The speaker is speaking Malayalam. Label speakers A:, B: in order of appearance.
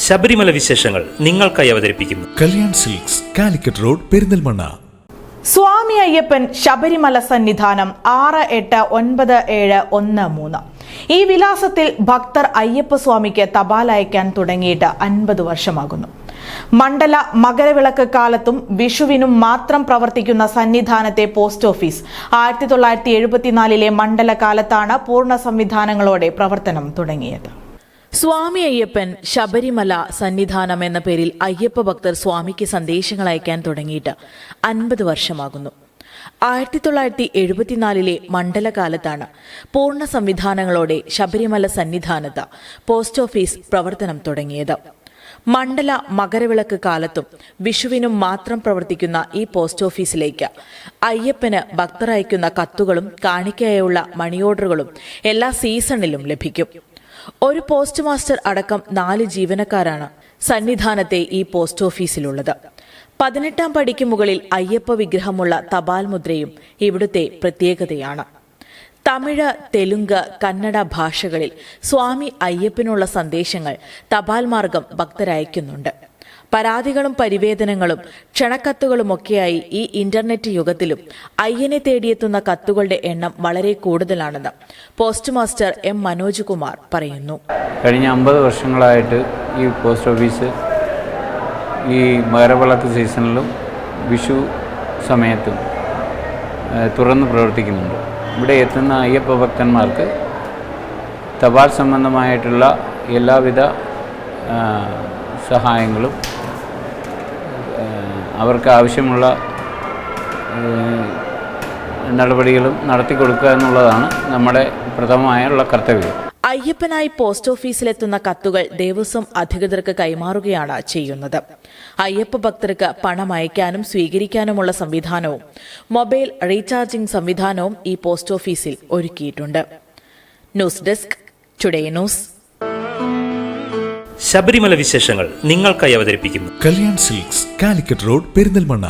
A: ശബരിമല വിശേഷങ്ങൾ നിങ്ങൾക്കായി അവതരിപ്പിക്കുന്നു
B: കല്യാൺ സിൽക്സ്, കാലിക്കറ്റ് റോഡ്, പെരിന്തൽമണ്ണ.
C: സ്വാമി അയ്യപ്പൻ ശബരിമല സന്നിധാനം 689713. ഈ വിലാസത്തിൽ ഭക്തർ അയ്യപ്പസ്വാമിക്ക് തപാൽ അയക്കാൻ തുടങ്ങിയിട്ട് 50 വർഷമാകുന്നു. മണ്ഡല മകരവിളക്ക് കാലത്തും വിഷുവിനും മാത്രം പ്രവർത്തിക്കുന്ന സന്നിധാനത്തെ പോസ്റ്റ് ഓഫീസ് 1974 മണ്ഡല കാലത്താണ് പൂർണ്ണ സംവിധാനങ്ങളോടെ പ്രവർത്തനം തുടങ്ങിയത്. സ്വാമി അയ്യപ്പൻ ശബരിമല സന്നിധാനം എന്ന പേരിൽ അയ്യപ്പ ഭക്തർ സ്വാമിക്ക് സന്ദേശങ്ങൾ അയക്കാൻ തുടങ്ങിയിട്ട് 50 വർഷമാകുന്നു. 1974 മണ്ഡലകാലത്താണ് പൂർണ്ണ സംവിധാനങ്ങളോടെ ശബരിമല സന്നിധാനത്ത് പോസ്റ്റ് ഓഫീസ് പ്രവർത്തനം തുടങ്ങിയത്. മണ്ഡല മകരവിളക്ക് കാലത്തും വിഷുവിനും മാത്രം പ്രവർത്തിക്കുന്ന ഈ പോസ്റ്റ് ഓഫീസിലേക്ക് അയ്യപ്പന് ഭക്തർ അയക്കുന്ന കത്തുകളും കാണിക്കയായുള്ള മണി ഓർഡറുകളും എല്ലാ സീസണിലും ലഭിക്കും. ഒരു പോസ്റ്റ് മാസ്റ്റർ അടക്കം 4 ജീവനക്കാരാണ് സന്നിധാനത്തെ ഈ പോസ്റ്റ് ഓഫീസിലുള്ളത്. 18ാം പടിക്ക് മുകളിൽ അയ്യപ്പ വിഗ്രഹമുള്ള തപാൽ മുദ്രയും ഇവിടുത്തെ പ്രത്യേകതയാണ്. തമിഴ്, തെലുങ്ക്, കന്നഡ ഭാഷകളിൽ സ്വാമി അയ്യപ്പനുള്ള സന്ദേശങ്ങൾ തപാൽ മാർഗം ഭക്തരയക്കുന്നുണ്ട്. പരാതികളും പരിവേദനങ്ങളും ക്ഷണക്കത്തുകളുമൊക്കെയായി ഈ ഇന്റർനെറ്റ് യുഗത്തിലും അയ്യനെ തേടിയെത്തുന്ന കത്തുകളുടെ എണ്ണം വളരെ കൂടുതലാണെന്ന് post master M Manoj Kumar പറയുന്നു.
D: കഴിഞ്ഞ 50 വർഷങ്ങളായിട്ട് ഈ പോസ്റ്റ് ഓഫീസ് ഈ മകരവിളക്ക് സീസണിലും വിഷു സമയത്തും തുറന്ന് പ്രവർത്തിക്കുന്നുണ്ട്. ഇവിടെ എത്തുന്ന അയ്യപ്പ ഭക്തന്മാർക്ക് തപാൽ സംബന്ധമായിട്ടുള്ള എല്ലാവിധ സഹായങ്ങളും അവർക്ക് ആവശ്യമുള്ള നടപടികളും നടത്തിക്കൊടുക്കുക എന്നുള്ളതാണ് നമ്മുടെ പ്രഥമമായുള്ള കർത്തവ്യം.
C: അയ്യപ്പനായി പോസ്റ്റ് ഓഫീസിലെത്തുന്ന കത്തുകൾ ദേവസ്വം അധികൃതർക്ക് കൈമാറുകയാണ് ചെയ്യുന്നത്. അയ്യപ്പ ഭക്തർക്ക് പണം അയക്കാനും സ്വീകരിക്കാനുമുള്ള സംവിധാനവും മൊബൈൽ റീചാർജിംഗ് സംവിധാനവും ഈ പോസ്റ്റ് ഓഫീസിൽ ഒരുക്കിയിട്ടുണ്ട്. News desk, today news.
A: Sabarimala വിശേഷങ്ങൾ നിങ്ങൾക്കായി അവതരിപ്പിക്കുന്നു
B: കല്യാൺ സിൽക്സ്, കാലിക്കറ്റ് റോഡ്, പെരിന്തൽമണ്ണ.